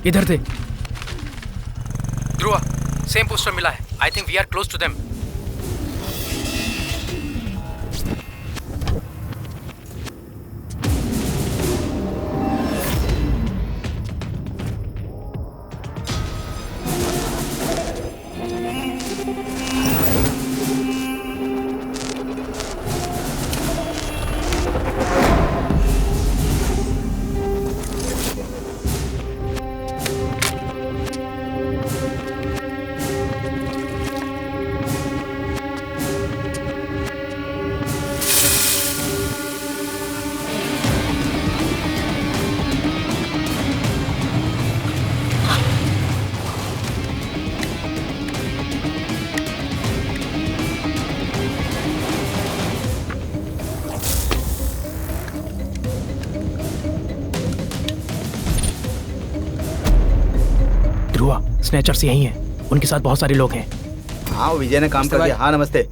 इधर दे। Dhruva, same poster मिला है। I think we are close to them. Dhruva, snatchers यही हैं। उनके साथ बहुत सारे लोग हैं। हाँ, विजय ने काम कर दिया। हाँ, नमस्ते।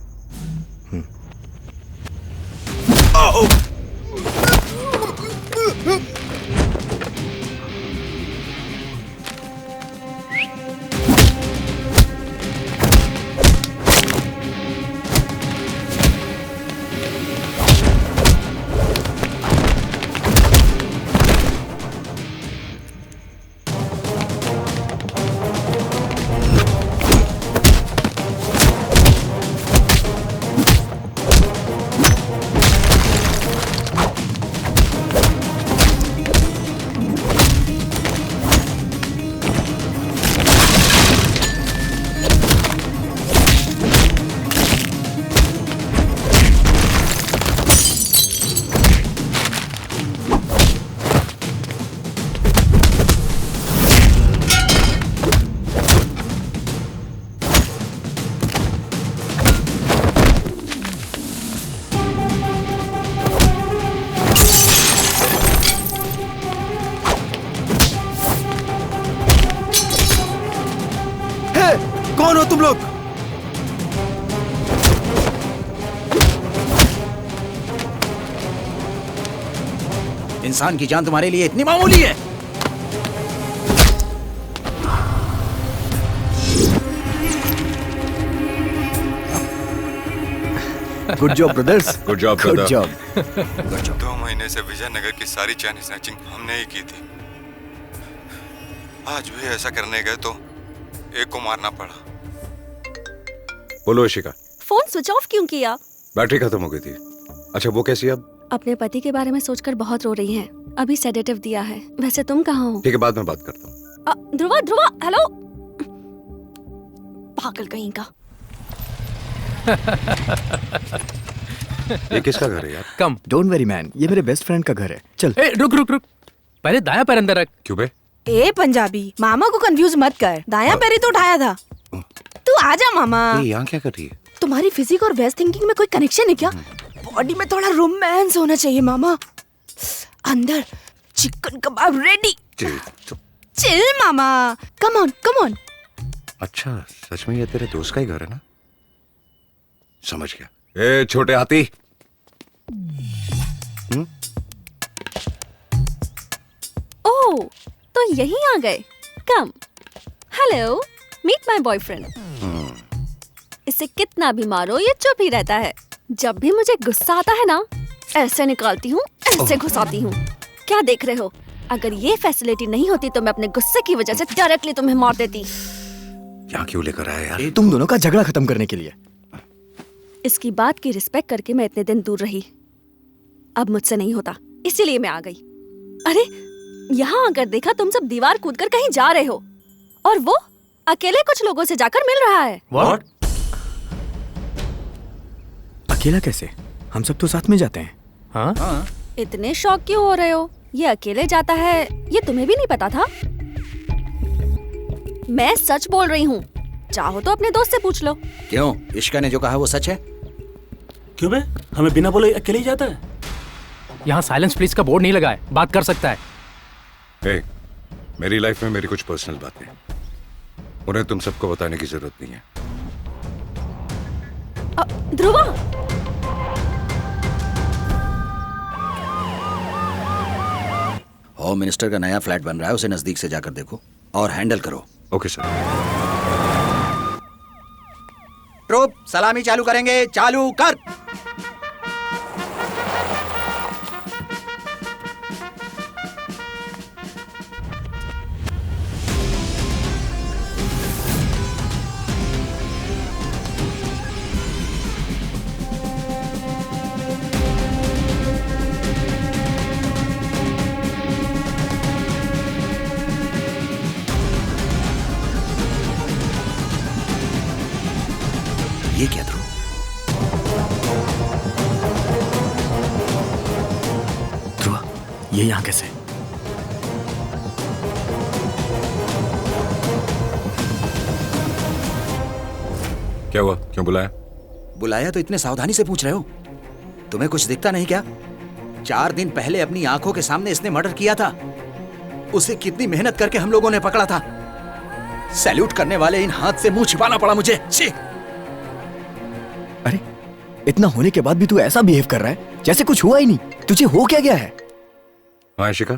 कौन हो तुम लोग? इंसान की जान तुम्हारे लिए इतनी मामूली है? Good job brothers. Good job good brother. Job. 2 महीने से विजयनगर की सारी चैन स्नैचिंग हमने ही की थी। आज भी ऐसा करने गए तो एक को मारना पड़ा। बोलो इशिका। फोन स्विच ऑफ क्यों किया? बैटरी खत्म हो गई थी। अच्छा, वो कैसी है अब? अपने पति के बारे में सोचकर बहुत रो रही हैं। अभी सेडेटिव दिया है। वैसे तुम कहाँ हो? ठीक है, बाद में बात करता हूँ। ध्रुवा, ध्रुवा, हेलो। पागल कहीं का। ये किसका घर है यार? कम। डोंट वरी मैन, ये मेरे बेस्ट फ्रेंड का घर है। चल। ए, रुक रुक रुक। पहले दाया पैर अंदर रख। क्यों बे? ए पंजाबी, मामा को कंफ्यूज मत कर। दाया पैर ही तो उठाया था। तू आजा मामा। ये यहाँ क्या कर रही है? तुम्हारी फिजिक और वेस्ट थिंकिंग में कोई कनेक्शन है क्या? बॉडी में थोड़ा रोमांस होना चाहिए मामा। अंदर chicken kebab ready. Chill mama. Come on come on. अच्छा, सच में ये तेरे दोस्त का ही घर है ना? समझ गया। ए छोटे हाथी। ओह, तो यहीं आ गए। Come. Hello, meet my boyfriend. इसे कितना भी मारो ये चुप ही रहता है। जब भी मुझे गुस्सा आता है ना, ऐसे निकालती हूँ, ऐसे घुसाती हूँ। क्या देख रहे हो? अगर ये फैसिलिटी नहीं होती तो मैं अपने गुस्से की वजह से डायरेक्टली तुम्हें मार देती। यहाँ क्यों लेकर आया यार? तुम दोनों का झगड़ा खत्म करने के लिए। इसकी बात की रिस्पेक्ट करके मैं इतने दिन दूर रही। अब मुझसे नहीं होता, इसीलिए मैं आ गई। अरे, यहाँ आकर देखा तुम सब दीवार कूदकर कहीं जा रहे हो और वो अकेले कुछ लोगों से जाकर मिल रहा है। What? अकेला कैसे? हम सब तो साथ में जाते हैं। हाँ? इतने शौक क्यों हो रहे हो? ये अकेले जाता है, ये तुम्हें भी नहीं पता था? मैं सच बोल रही हूँ। चाहो तो अपने दोस्त से पूछ लो। क्यों? इश्का ने जो कहा वो सच है? क्यों बे? हमें बिना बोले अकेले ही जाता है? यहाँ साइलेंस प्लीज का बोर्ड नहीं लगा है, बात कर सकता है। ए, मेरी लाइफ में मेरी कुछ पर्सनल बातें हैं, उन्हें तुम सबको बताने की जरूरत नहीं है। ध्रुवा, होम मिनिस्टर का नया फ्लैट बन रहा है, उसे नजदीक से जाकर देखो। और हैंडल करो। Okay sir. ट्रूप सलामी चालू करेंगे, चालू कर। ये क्या ध्रुव? ध्रुव, ये यहाँ कैसे? क्या हुआ, क्यों बुलाया? बुलाया तो इतने सावधानी से पूछ रहे हो? तुम्हें कुछ दिखता नहीं क्या? 4 दिन पहले अपनी आंखों के सामने इसने मर्डर किया था। उसे कितनी मेहनत करके हम लोगों ने पकड़ा था। सैल्यूट करने वाले इन हाथ से मुंह छिपाना पड़ा मुझे। छी! अरे, इतना होने के बाद भी तू ऐसा बिहेव कर रहा है जैसे कुछ हुआ ही नहीं। तुझे हो क्या गया है? हाँ शिका,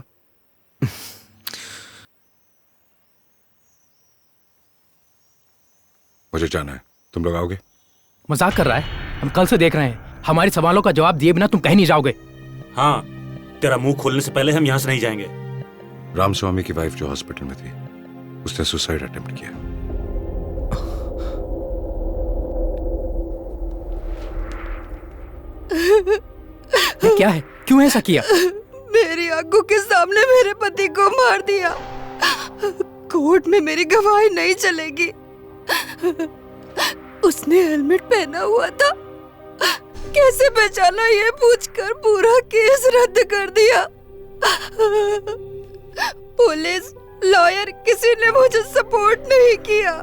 मुझे जाना है, तुम लोग आओगे? मजाक कर रहा है? हम कल से देख रहे हैं, हमारे सवालों का जवाब दिए बिना तुम कहीं नहीं जाओगे। हाँ, तेरा मुंह खोलने से पहले हम यहाँ से नहीं जाएंगे। रामस्वामी की वाइफ जो हॉस्पिटल में थी, उसने सुसाइड अटेम्प्ट किया। ये क्या है? क्यों ऐसा किया? मेरी आंखों के सामने मेरे पति को मार दिया। कोर्ट में मेरी गवाही नहीं चलेगी। उसने हेलमेट पहना हुआ था, कैसे पहचाना ये पूछकर पूरा केस रद्द कर दिया। पुलिस, लॉयर, किसी ने मुझे सपोर्ट नहीं किया।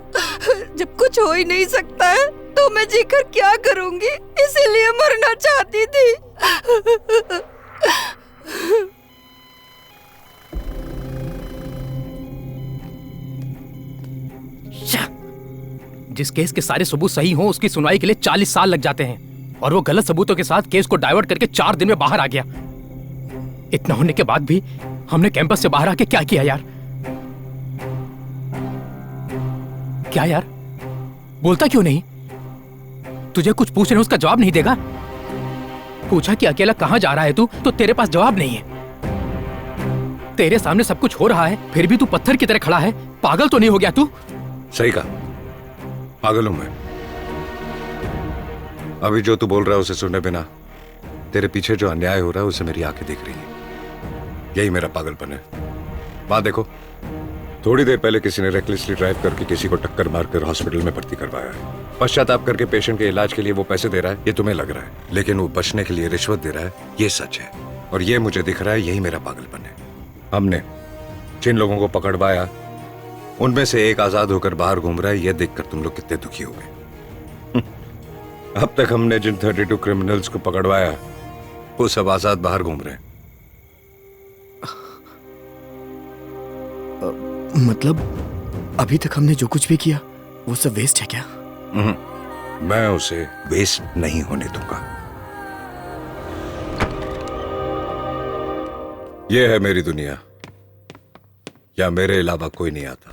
जब कुछ हो ही नहीं सकता है तो मैं जीकर क्या करूंगी, इसीलिए मरना चाहती थी। जिस केस के सारे सबूत सही हों उसकी सुनवाई के लिए 40 साल लग जाते हैं, और वो गलत सबूतों के साथ केस को डाइवर्ट करके 4 दिन में बाहर आ गया। इतना होने के बाद भी हमने कैंपस से बाहर आके क्या किया यार? क्या यार, बोलता क्यों नहीं? तुझे कुछ पूछ रहे उसका जवाब नहीं देगा? पूछा कि अकेला कहां जा रहा है तू, तो तेरे पास जवाब नहीं है। तेरे सामने सब कुछ हो रहा है, फिर भी तू पत्थर की तरह खड़ा है। पागल तो नहीं हो गया तू? सही कहा, पागल हूं मैं। अभी जो तू बोल रहा है उसे सुने बिना तेरे पीछे जो अन्याय हो रहा है उसे मेरी आंखें देख रही हैं। यही मेरा पागलपन है। बात देखो, थोड़ी देर पहले किसी ने रेकलेसली ड्राइव करके किसी को टक्कर मारकर हॉस्पिटल में भर्ती करवाया है। पश्चाताप करके पेशेंट के इलाज के लिए वो पैसे दे रहा है, ये तुम्हें लग रहा है, लेकिन वो बचने के लिए रिश्वत दे रहा है, ये सच है। और ये मुझे दिख रहा है, यही मेरा पागलपन है। हमने जिन लोगों को पकड़वाया उनमें से एक आजाद होकर बाहर घूम रहा है, यह देखकर तुम लोग कितने दुखी हो गए। अब तक हमने जिन 32 क्रिमिनल्स को पकड़वाया वो सब आजाद बाहर घूम रहे हैं। मतलब अभी तक हमने जो कुछ भी किया वो सब वेस्ट है क्या? मैं उसे वेस्ट नहीं होने दूंगा। यह है मेरी दुनिया, या मेरे अलावा कोई नहीं आता।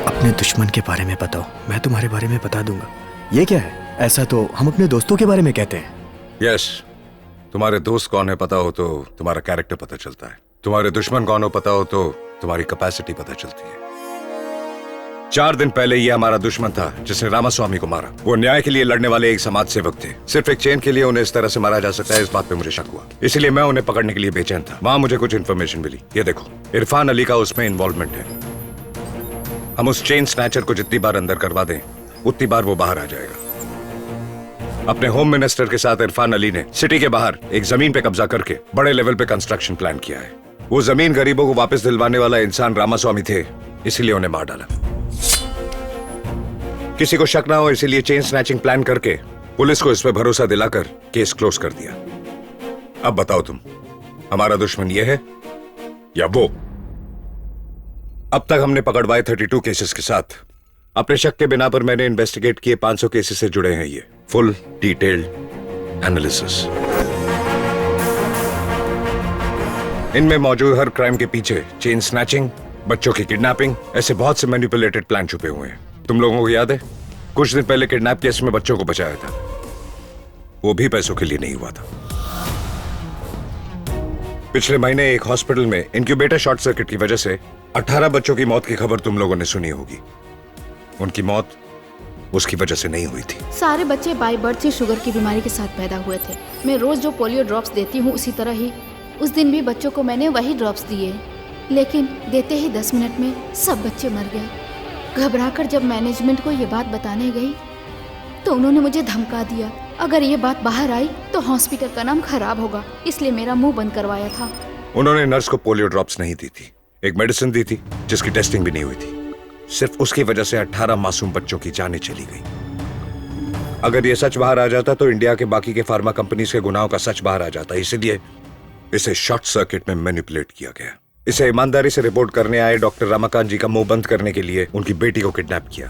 अपने दुश्मन के बारे में बताओ, मैं तुम्हारे बारे में बता दूंगा। ये क्या है? ऐसा तो हम अपने दोस्तों के बारे में कहते हैं। यस, तुम्हारे दोस्त कौन है पता हो तो तुम्हारा कैरेक्टर पता चलता है। तुम्हारे दुश्मन कौन हो पता हो तो तुम्हारी कैपेसिटी पता चलती है। 4 दिन पहले ये हमारा दुश्मन था जिसने रामास्वामी को मारा। वो न्याय के लिए लड़ने वाले एक समाज सेवक थे। सिर्फ एक चेन के लिए उन्हें इस तरह से मारा जा सकता है, इस बात पे मुझे शक हुआ। इसलिए मैं उन्हें पकड़ने के लिए बेचैन था। वहां मुझे कुछ इन्फॉर्मेशन मिली। ये देखो, इरफान अली का उसमें इन्वॉल्वमेंट है। हम उस चेन स्नैचर को जितनी बार अंदर करवा दें उतनी बार वो बाहर आ जाएगा। अपने होम मिनिस्टर के साथ इरफान अली ने सिटी के बाहर एक जमीन पे कब्जा करके बड़े लेवल पे कंस्ट्रक्शन प्लान किया है। वो जमीन गरीबों को वापस दिलवाने वाला इंसान रामास्वामी थे, इसलिए उन्हें मार डाला। किसी को शक ना हो इसीलिए चेन स्नैचिंग प्लान करके पुलिस को इस पे भरोसा दिलाकर केस क्लोज कर दिया। अब बताओ तुम, हमारा दुश्मन ये है या वो? अब तक हमने पकड़वाए 32 केसेस के साथ अपने शक के बिना पर मैंने इन्वेस्टिगेट किए 500 केसेस से जुड़े हैं ये फुल डिटेल्ड एनालिसिस। इनमें मौजूद हर क्राइम के पीछे चेन स्नैचिंग, बच्चों की किडनैपिंग, ऐसे बहुत से मैनिपुलेटेड प्लान छुपे हुए हैं। तुम लोगों को याद है कुछ दिन पहले किडनैप केस में बच्चों को बचाया था, वो भी पैसों के लिए नहीं हुआ था। पिछले महीने एक हॉस्पिटल में इंक्यूबेटर शॉर्ट सर्किट की वजह से 18 बच्चों की मौत की खबर तुम लोगों ने सुनी होगी। उनकी मौत उसकी वजह से नहीं हुई थी। सारे बच्चे बाय बर्थ से शुगर की बीमारी के साथ पैदा हुए थे। मैं रोज जो पोलियो ड्रॉप्स देती हूँ उसी तरह ही उस दिन भी बच्चों को मैंने वही ड्रॉप्स दिए, लेकिन देते ही 10 मिनट में सब बच्चे मर गए। घबराकर जब मैनेजमेंट को ये बात बताने गई तो उन्होंने मुझे धमका दिया, अगर ये बात बाहर आई तो हॉस्पिटल का नाम खराब होगा, इसलिए मेरा मुंह बंद करवाया था। उन्होंने नर्स को पोलियो ड्रॉप्स नहीं दी थी, एक मेडिसिन दी थी जिसकी टेस्टिंग भी नहीं हुई थी। सिर्फ उसकी वजह से 18 मासूम बच्चों की जानें चली गई। अगर ये सच बाहर आ जाता तो इंडिया के बाकी के फार्मा कंपनीज के गुनाहों का सच बाहर आ जाता, इसलिए इसे शॉर्ट सर्किट में मैनिपुलेट किया गया। इसे ईमानदारी से रिपोर्ट करने आए डॉक्टर रमाकांत जी का मुंह बंद करने के लिए उनकी बेटी को किडनैप किया।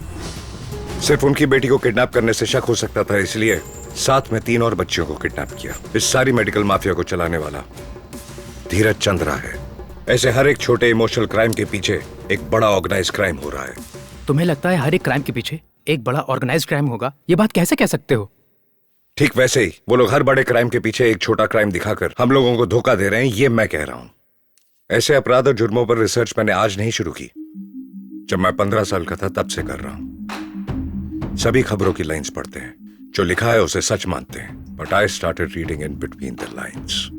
सिर्फ उनकी बेटी को किडनैप करने से शक हो सकता था, इसलिए साथ में 3 और बच्चियों को किडनैप किया। इस सारी मेडिकल माफिया को चलाने वाला धीरज चंद्रा है। ऐसे हर एक छोटे इमोशनल क्राइम के पीछे एक बड़ा ऑर्गेनाइज क्राइम हो रहा है। तुम्हें लगता है हर एक क्राइम के पीछे एक बड़ा ऑर्गेनाइज्ड क्राइम होगा? ये बात कैसे कह सकते हो? ठीक वैसे ही वो लोग हर बड़े क्राइम के पीछे एक छोटा क्राइम दिखाकर हम लोगों को धोखा दे रहे हैं, ये मैं कह रहा हूं। ऐसे अपराध और जुर्मों पर रिसर्च मैंने आज नहीं शुरू की, जब मैं 15 साल का था तब से कर रहा हूं। सभी खबरों की लाइंस पढ़ते हैं, जो लिखा है उसे सच मानते हैं, but I started reading in between the lines.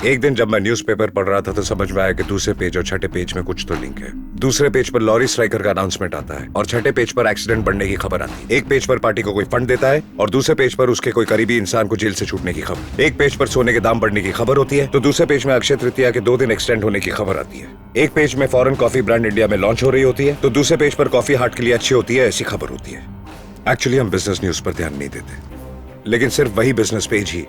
एक दिन जब मैं न्यूज़पेपर पढ़ रहा था तो समझ में आया कि दूसरे पेज और छठे पेज में कुछ तो लिंक है। दूसरे पेज पर लॉरी स्ट्राइकर का अनाउंसमेंट आता है और छठे पेज पर एक्सीडेंट बढ़ने की खबर आती है। एक पेज पर पार्टी को कोई फंड देता है और दूसरे पेज पर उसके कोई करीबी इंसान को जेल से छूटने की खबर। एक पेज पर सोने के दाम बढ़ने की खबर होती है तो दूसरे पेज में अक्षय तृतीया के 2 दिन एक्सटेंड होने की खबर आती है। एक पेज में फॉरेन कॉफी ब्रांड इंडिया में लॉन्च हो रही होती है तो दूसरे पेज पर कॉफी हार्ट के लिए अच्छी होती है, ऐसी खबर होती है। एक्चुअली हम बिजनेस न्यूज पर ध्यान नहीं देते, लेकिन सिर्फ वही बिजनेस पेज ही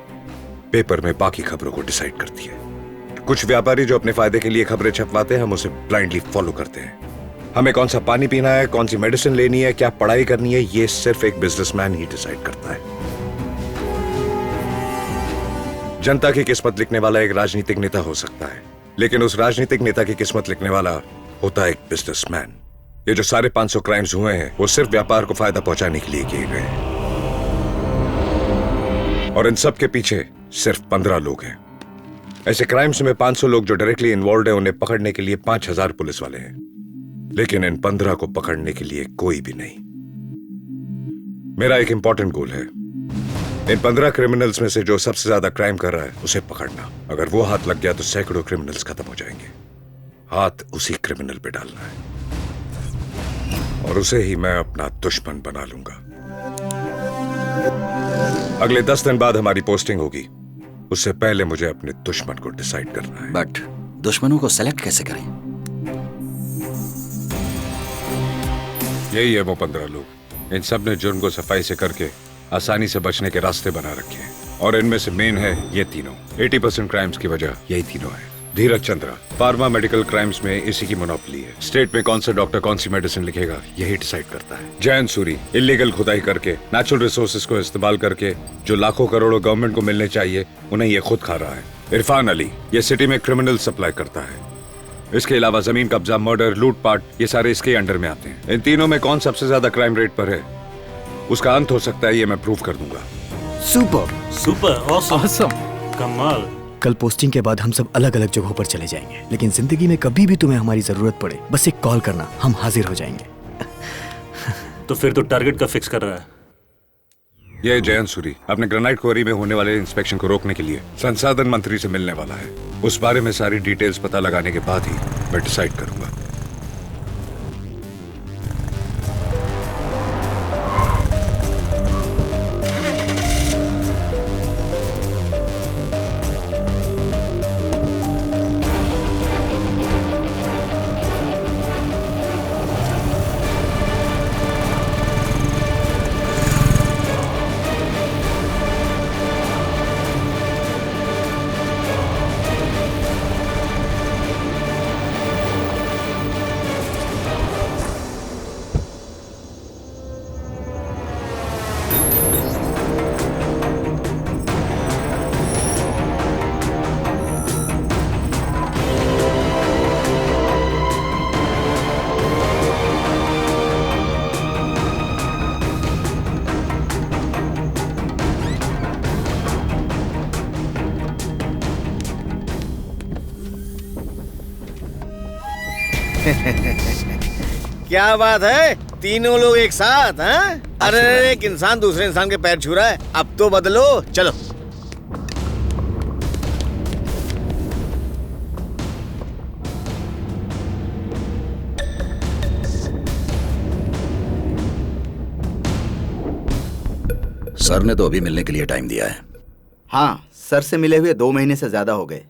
पेपर में बाकी खबरों को डिसाइड करती है। कुछ व्यापारी जो अपने फायदे के लिए खबरें छपवाते हैं, हम उसे ब्लाइंडली फॉलो करते हैं। हमें कौन सा पानी पीना है, कौन सी मेडिसिन लेनी है, क्या पढ़ाई करनी है, ये सिर्फ एक बिजनेसमैन ही डिसाइड करता है। जनता की किस्मत लिखने वाला एक राजनीतिक नेता हो सकता है, लेकिन उस राजनीतिक नेता की किस्मत लिखने वाला होता है एक बिजनेसमैन। ये जो सारे 500 क्राइम्स हुए हैं वो सिर्फ व्यापार को फायदा पहुंचाने के लिए किए गए हैं, और इन सब के पीछे सिर्फ 15 लोग हैं। ऐसे क्राइम्स में 500 लोग जो डायरेक्टली इन्वॉल्व हैं, उन्हें पकड़ने के लिए 5000 पुलिस वाले हैं, लेकिन इन 15 को पकड़ने के लिए कोई भी नहीं। मेरा एक इंपॉर्टेंट गोल है, इन 15 क्रिमिनल्स में से जो सबसे ज्यादा क्राइम कर रहा है उसे पकड़ना। अगर वो हाथ लग गया तो सैकड़ों क्रिमिनल्स खत्म हो जाएंगे। हाथ उसी क्रिमिनल पे डालना है और उसे ही मैं अपना दुश्मन बना लूंगा। अगले 10 दिन बाद हमारी पोस्टिंग होगी, उससे पहले मुझे अपने दुश्मन को डिसाइड करना है। बट दुश्मनों को सेलेक्ट कैसे करें? यही है वो 15 लोग। इन सब ने जुर्म को सफाई से करके आसानी से बचने के रास्ते बना रखे हैं, और इनमें से मेन है ये तीनों। 80% क्राइम्स की वजह यही तीनों है। धीरज चंद्रा, फार्मा मेडिकल क्राइम्स में इसी की मोनोपोली है। स्टेट में कौन सा डॉक्टर कौन सी मेडिसिन लिखेगा यही डिसाइड करता है। जयंत सूरी, इलीगल खुदाई करके नेचुरल रिसोर्सेज को इस्तेमाल करके जो लाखों करोड़ों गवर्नमेंट को मिलने चाहिए उन्हें ये खुद खा रहा है। इरफान अली, ये सिटी में क्रिमिनल सप्लाई करता है। इसके अलावा जमीन कब्जा, मर्डर, लूटपाट, ये सारे इसके अंडर में आते हैं। इन तीनों में कौन सबसे ज्यादा क्राइम रेट पर है उसका अंत हो सकता है, ये मैं प्रूव कर दूंगा। Super super awesome. कमाल। कल पोस्टिंग के बाद हम सब अलग अलग जगहों पर चले जाएंगे, लेकिन जिंदगी में कभी भी तुम्हें हमारी जरूरत पड़े बस एक कॉल करना, हम हाजिर हो जाएंगे। तो फिर तो टारगेट का फिक्स कर रहा है। यह जयंत सूरी अपने ग्रेनाइट क्वारी में होने वाले इंस्पेक्शन को रोकने के लिए संसाधन मंत्री से मिलने वाला है। उस बारे में सारी डिटेल्स पता लगाने के बाद ही मैं डिसाइड करूंगा। क्या बात है, तीनों लोग एक साथ हैं? अरे एक इंसान दूसरे इंसान के पैर छू रहा है, अब तो बदलो, चलो। सर ने तो अभी मिलने के लिए टाइम दिया है। हाँ, सर से मिले हुए 2 महीने से ज्यादा हो गए।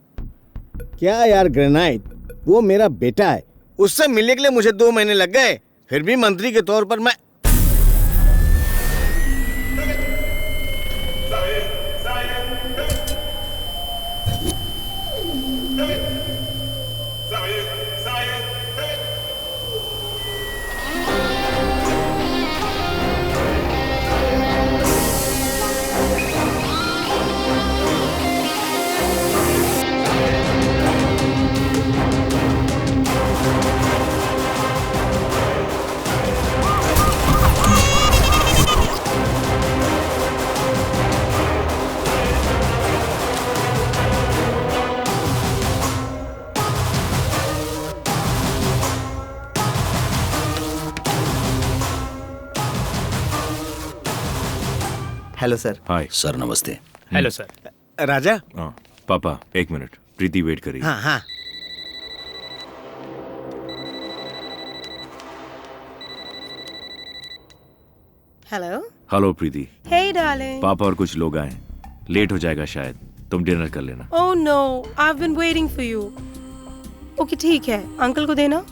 क्या यार ग्रेनाइट, वो मेरा बेटा है, उससे मिलने के लिए मुझे 2 महीने लग गए, फिर भी मंत्री के तौर पर मैं हेलो सर। हाय सर नमस्ते। Hello sir. राजा। हाँ पापा, 1 मिनट, प्रीति वेट करिए। हाँ हाँ। Hello. Hello Preeti. Hey darling. पापा और कुछ लोग आए, लेट हो जाएगा शायद, तुम डिनर कर लेना। Oh no, I have been waiting for you. Okay ठीक है, अंकल को देना।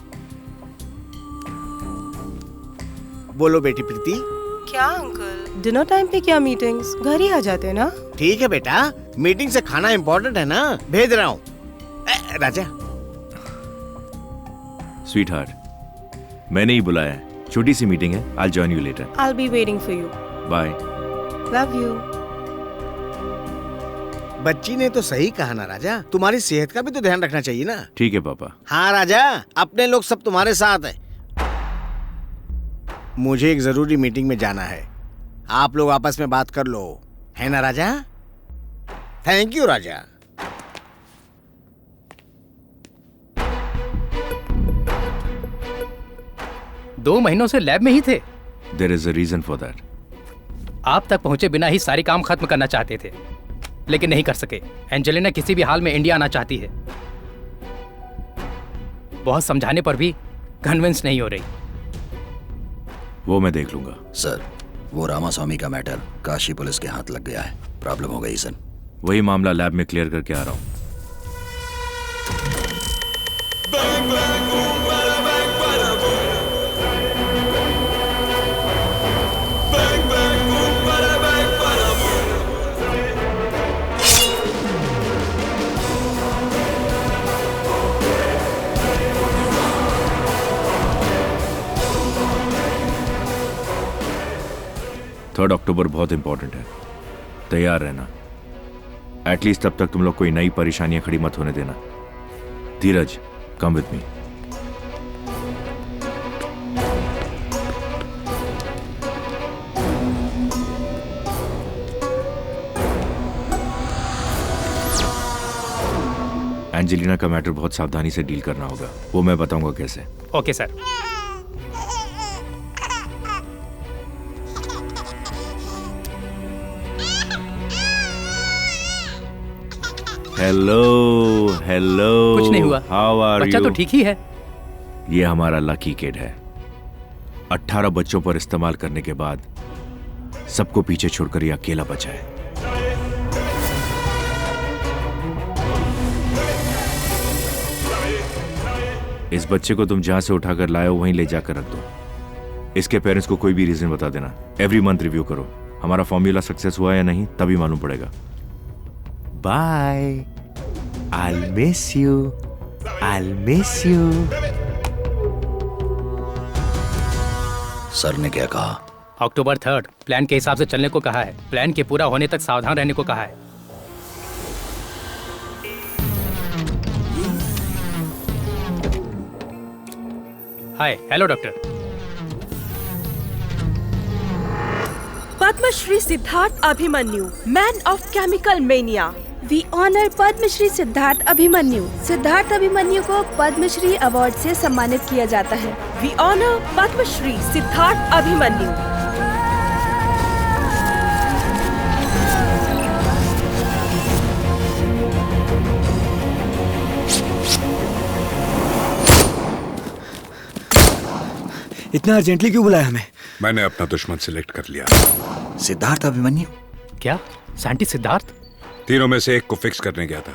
बोलो बेटी प्रीति। क्या अंकल, डिनर टाइम पे क्या मीटिंग्स, घर ही आ जाते ना। ठीक है बेटा, मीटिंग से खाना इम्पोर्टेंट है ना, भेज रहा हूँ। राजा। स्वीट हार्ट, मैंने ही बुलाया है, छोटी सी मीटिंग है, I'll join you later. I'll be waiting for you. Bye. Love you. बच्ची ने तो सही कहा ना राजा, तुम्हारी सेहत का भी तो ध्यान रखना चाहिए ना। ठीक है पापा। हाँ राजा, अपने लोग सब तुम्हारे साथ हैं। मुझे एक जरूरी मीटिंग में जाना है, आप लोग आपस में बात कर लो, है ना राजा? थैंक यू राजा। दो महीनों से लैब में ही थे। There is a reason for that. आप तक पहुंचे बिना ही सारी काम खत्म करना चाहते थे, लेकिन नहीं कर सके। एंजेलिना किसी भी हाल में इंडिया आना चाहती है। बहुत समझाने पर भी कन्विंस नहीं हो रही। वो मैं देख लूंगा। सर, वो रामास्वामी का मैटर काशी पुलिस के हाथ लग गया है, प्रॉब्लम हो गई सर। वही मामला लैब में क्लियर करके आ रहा हूँ। थर्ड अक्टूबर बहुत इंपॉर्टेंट है, तैयार रहना। एटलीस्ट तब तक तुम लोग कोई नई परेशानियां खड़ी मत होने देना। धीरज, कम विद मी। एंजेलिना का मैटर बहुत सावधानी से डील करना होगा, वो मैं बताऊंगा कैसे। Okay sir. हेलो हेलो, कुछ नहीं हुआ। How are you? बच्चा तो ठीक ही है। ये हमारा लकी किड है। 18 बच्चों पर इस्तेमाल करने के बाद सबको पीछे छोड़कर ये अकेला बचा है। इस बच्चे को तुम जहां से उठाकर लाए हो वहीं ले जाकर रख दो। इसके पेरेंट्स को कोई भी रीजन बता देना। एवरी मंथ रिव्यू करो, हमारा फॉर्मूला सक्सेस हुआ या नहीं तभी मालूम पड़ेगा। Bye, I'll miss you, I'll miss you. Sir ने क्या कहा? अक्टूबर 3 प्लान के हिसाब से चलने को कहा है। प्लान के पूरा होने तक सावधान रहने को कहा है। Hi, hello doctor. Padmashri Siddharth Abhimanyu, man of chemical mania, we honour Padmashri Siddharth Abhimanyu. Siddharth Abhimanyu को पद्मश्री अवार्ड से सम्मानित किया जाता है। We honour Padmashri Siddharth Abhimanyu. इतना अर्जेंटली क्यों बुलाया हमें? मैंने अपना दुश्मन सिलेक्ट कर लिया। सिद्धार्थ अभिमन्यु? क्या साइंटिस्ट सिद्धार्थ? तीनों में से एक को फिक्स करने गया था,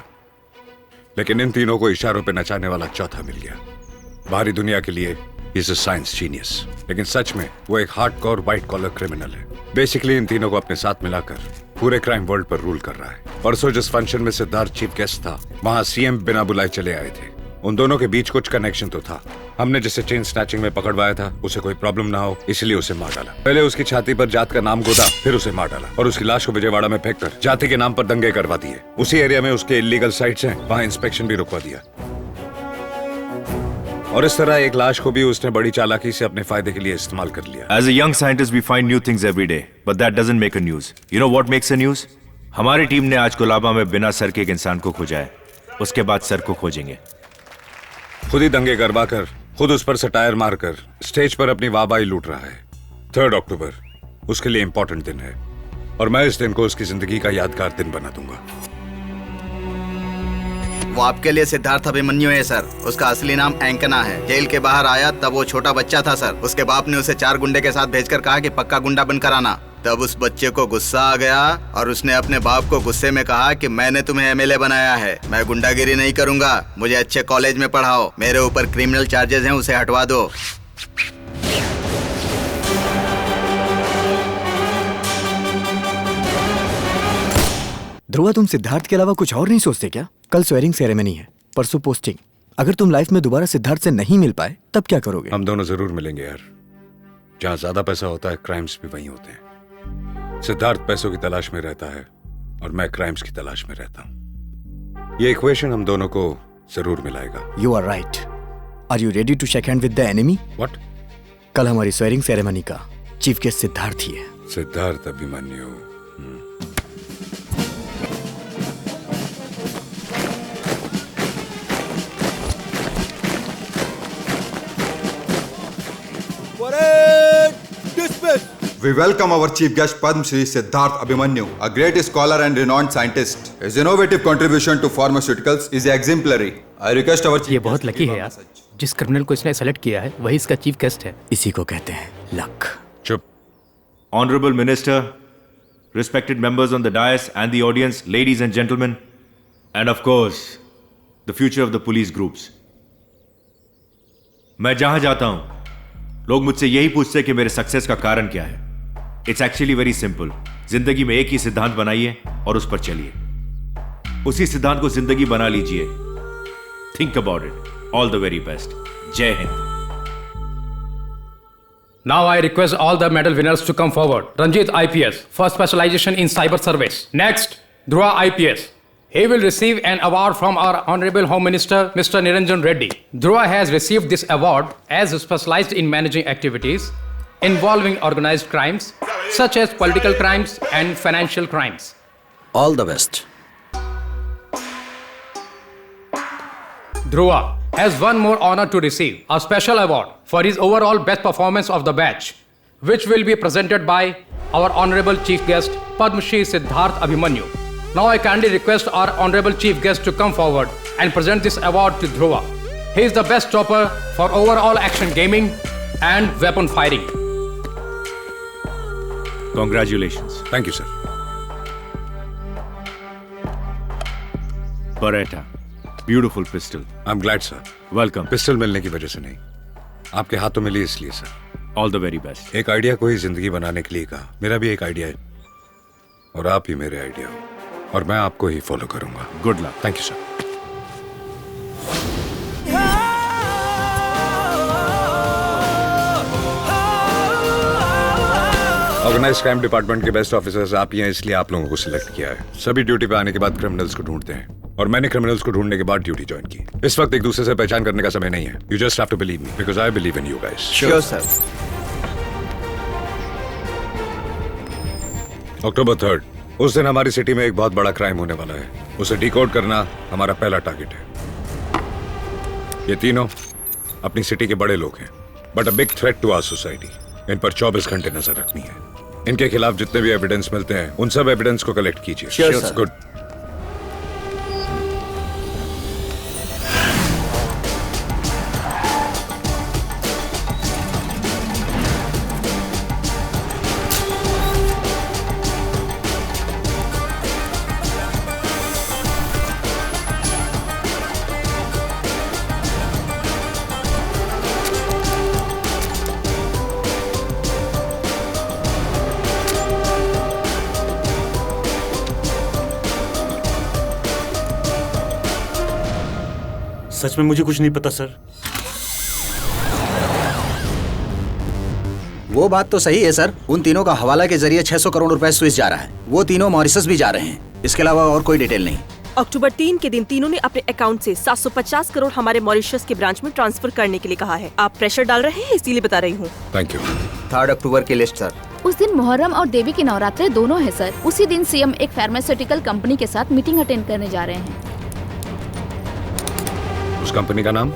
लेकिन इन तीनों को इशारों पे नचाने वाला चौथा मिल गया। बाहरी दुनिया के लिए इज अ साइंस जीनियस, लेकिन सच में वो एक हार्डकोर व्हाइट कॉलर क्रिमिनल है। बेसिकली इन तीनों को अपने साथ मिलाकर पूरे क्राइम वर्ल्ड पर रूल कर रहा है। परसों जिस फंक्शन में सिद्धार्थ चीफ गेस्ट था, वहां सीएम बिना बुलाए चले आए थे। उन दोनों के बीच कुछ कनेक्शन तो था। हमने जिसे चेन स्नैचिंग में पकड़वाया था, उसे कोई प्रॉब्लम ना हो इसलिए उसे मार डाला। पहले उसकी छाती पर जात का नाम गोदा, फिर उसे मार डाला और उसकी लाश को विजयवाड़ा में फेंककर जाति के नाम पर दंगे करवा दिए। उसी एरिया में उसके इलीगल साइट्स हैं, वहां इंस्पेक्शन भी रुकवा दिया। और इस तरह एक लाश को भी उसने बड़ी चालाकी से अपने फायदे के लिए इस्तेमाल कर लिया। As a young scientist, we find new things every day, but that doesn't make a news. You know what makes a news? हमारी टीम ने आज कोलाबा में बिना सर के एक इंसान को खोजा है। उसके बाद सर को खोजेंगे। खुद ही दंगे करवा कर, खुद उस पर सटायर मारकर स्टेज पर अपनी वाहवाही लूट रहा है। 3 अक्टूबर उसके लिए इंपॉर्टेंट दिन है और मैं इस दिन को उसकी जिंदगी का यादगार दिन बना दूंगा। वो आपके लिए सिद्धार्थ अभिमन्यु है सर। उसका असली नाम एंकना है। जेल के बाहर आया तब वो छोटा बच्चा था सर। उसके बाप ने उसे 4 गुंडे के साथ भेजकर कहा कि पक्का गुंडा बनकर आना। तब उस बच्चे को गुस्सा आ गया और उसने अपने बाप को गुस्से में कहा कि मैंने तुम्हें एमएलए बनाया है, मैं गुंडागिरी नहीं करूंगा, मुझे अच्छे कॉलेज में पढ़ाओ, मेरे ऊपर क्रिमिनल चार्जेस हैं, उसे हटवा दो। ध्रुवा, तुम सिद्धार्थ के अलावा कुछ और नहीं सोचते क्या? कल स्वेरिंग सेरेमनी है, परसों पोस्टिंग। अगर तुम लाइफ में दोबारा सिद्धार्थ से नहीं मिल पाए तब क्या करोगे? हम दोनों जरूर मिलेंगे यार। जहाँ ज्यादा पैसा होता है क्राइम्स भी वहीं होते हैं। सिद्धार्थ पैसों की तलाश में रहता है और मैं क्राइम्स की तलाश में रहता हूँ। ये इक्वेशन हम दोनों को जरूर मिलाएगा। You are right. Are you ready to shake hand with the enemy? What? कल हमारी स्वेरिंग सेरेमनी का चीफ गेस्ट सिद्धार्थ ही है। Siddharth Abhimanyu. We welcome our chief guest Padma Shri Siddharth Abhimanyu, a great scholar and renowned scientist. His innovative contribution to pharmaceuticals is exemplary. I request our chief ये बहुत lucky है यार, जिस criminal को इसने सेलेक्ट किया है वही इसका चीफ गेस्ट है। इसी को कहते हैं लक। चुप। Honorable Minister, respected members on the dais and the audience, ladies and gentlemen, and of course, the future of the police groups. मैं जहां जाता हूं लोग मुझसे यही पूछते हैं कि मेरे सक्सेस का कारण क्या है। It's actually very simple. जिंदगी में एक ही सिद्धांत बनाइए और उस पर चलिए। उसी सिद्धांत को जिंदगी बना लीजिए। Think about it. All the very best. जय Hind. Now I request all the medal winners to come forward. Ranjit IPS for specialization in cyber service. Next, Dhruva IPS. He will receive an award from our Honorable Home Minister, Mr. Niranjan Reddy. Dhruva has received this award as specialized in managing activities involving organized crimes, such as political crimes and financial crimes. All the best. Dhruva has one more honor to receive, a special award for his overall best performance of the batch, which will be presented by our Honorable Chief Guest, Padma Shri Siddharth Abhimanyu. Now I kindly request our Honorable Chief Guest to come forward and present this award to Dhruva. He is the best topper for overall action gaming and weapon firing. Congratulations. Thank you, sir. Beretta. Beautiful pistol. I'm glad, sir. Welcome. Pistol मिलने की वजह से नहीं, आपके हाथों मिली इसलिए sir. All the very best. एक idea को ही जिंदगी बनाने के लिए कहा। मेरा भी एक आइडिया है और आप ही मेरे आइडिया हो और मैं आपको ही फॉलो करूंगा। Good luck. Thank you sir. Organise crime department के बेस्ट ऑफिसर्स आप ही हैं, इसलिए आप लोगों को सिलेक्ट किया है। सभी ड्यूटी पे आने के बाद क्रिमिनल्स को ढूंढते हैं और मैंने क्रिमिनल्स को ढूंढने के बाद ड्यूटी ज्वाइन की। इस वक्त एक दूसरे से पहचान करने का समय नहीं है। You just have to believe me because I believe in you guys. Sure sir. October 3rd, उस दिन हमारी सिटी में एक बहुत बड़ा क्राइम होने वाला है, उसे डिकोड करना हमारा पहला टारगेट है। ये तीनों अपनी सिटी के बड़े लोग हैं, but a big threat to our society. इन पर 24 घंटे नजर रखनी है। इनके खिलाफ जितने भी एविडेंस मिलते हैं उन सब एविडेंस को कलेक्ट कीजिए। Sure, sir. गुड। सच में मुझे कुछ नहीं पता सर। वो बात तो सही है सर, उन तीनों का हवाला के जरिए 600 करोड़ रुपए स्विस जा रहा है। वो तीनों मॉरिशस भी जा रहे हैं। इसके अलावा और कोई डिटेल नहीं। अक्टूबर 3 के दिन तीनों ने अपने अकाउंट से 750 करोड़ हमारे मॉरिशस के ब्रांच में ट्रांसफर करने के लिए कहा है। आप प्रेशर डाल रहे हैं इसीलिए बता रही हूँ। Thank you. 3 अक्टूबर की लिस्ट सर। उस दिन मुहर्रम और देवी के नवरात्रे दोनों है सर। उसी दिन सीएम एक फार्मास्यूटिकल कंपनी के साथ मीटिंग अटेंड करने जा रहे हैं। उस कंपनी का नाम?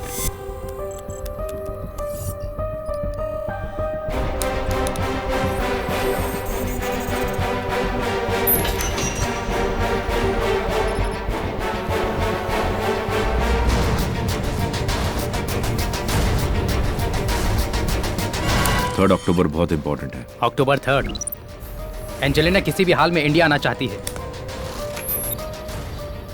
थर्ड अक्टूबर बहुत इंपॉर्टेंट है। अक्टूबर 3 एंजेलिना किसी भी हाल में इंडिया आना चाहती है।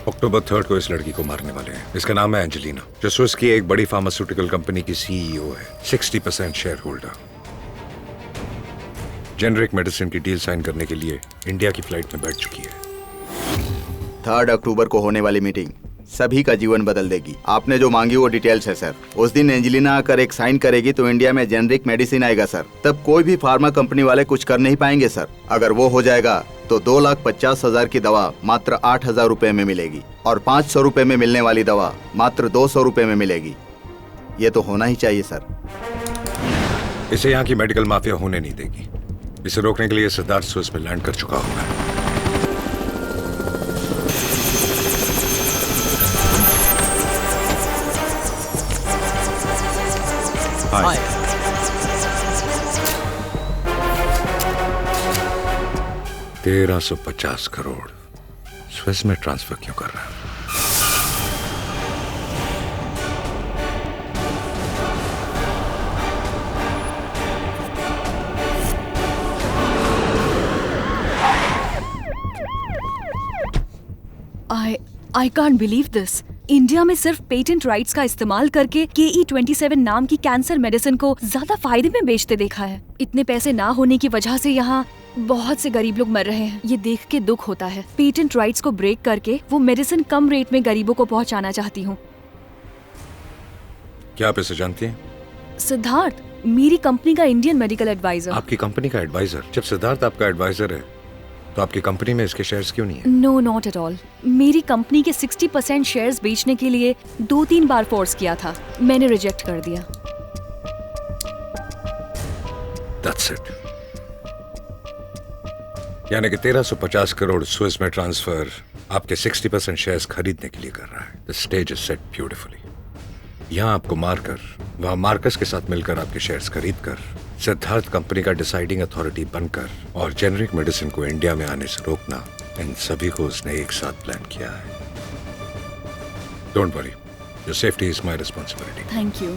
अक्टूबर 3 को इस लड़की को मारने वाले हैं। इसका नाम है एंजेलिना, जो स्विस की एक बड़ी फार्मास्यूटिकल कंपनी की सीईओ है, 60% शेयर होल्डर। जेनरिक मेडिसिन की डील साइन करने के लिए इंडिया की फ्लाइट में बैठ चुकी है। 3 अक्टूबर को होने वाली मीटिंग सभी का जीवन बदल देगी। आपने जो मांगी वो डिटेल्स है सर। उस दिन एंजेलिना आकर एक साइन करेगी तो इंडिया में जेनरिक मेडिसिन आएगा सर। तब कोई भी फार्मा कंपनी वाले कुछ कर नहीं पाएंगे सर। अगर वो हो जाएगा तो 2,50,000 की दवा मात्र 8,000 रुपए में मिलेगी और 500 रुपए में मिलने वाली दवा मात्र 200 रुपए में मिलेगी। ये तो होना ही चाहिए सर। इसे यहाँ की मेडिकल माफिया होने नहीं देगी। इसे रोकने के लिए सिद्धार्थ स्विस में लैंड कर चुका होगा। हाय। 1350 करोड़ स्विस में ट्रांसफर क्यों कर रहा है? I can't believe this. India में सिर्फ पेटेंट राइट्स का इस्तेमाल करके KE27 नाम की कैंसर मेडिसिन को ज्यादा फायदे में बेचते देखा है। इतने पैसे ना होने की वजह से यहाँ बहुत से गरीब लोग मर रहे हैं। ये देख के दुख होता है। पेटेंट राइट्स को ब्रेक करके वो मेडिसिन कम रेट में गरीबों को पहुँचाना चाहती हूँ। क्या आप इसे जानती हैं? सिद्धार्थ मेरी कंपनी का इंडियन मेडिकल एडवाइजर। आपकी कंपनी का एडवाइजर? जब सिद्धार्थ आपका एडवाइजर है तो आपकी कंपनी में इसके शेयर्स क्यों नहीं है? No not at all. मेरी कंपनी के 60% शेयर्स बेचने के लिए 2-3 बार फोर्स किया था, मैंने रिजेक्ट कर दिया। That's it. यानी कि 1350 करोड़ स्विस में ट्रांसफर आपके 60% शेयर्स खरीदने के लिए कर रहा है। The stage is set beautifully. यहाँ आपको मारकर वहाँ मार्कस के साथ मिलकर आपके शेयर्स खरीदकर सिद्धार्थ कंपनी का डिसाइडिंग अथॉरिटी बनकर और जेनरिक मेडिसिन को इंडिया में आने से रोकना, इन सभी को उसने एक साथ प्लान किया है। Don't worry, your safety is my responsibility. Thank you.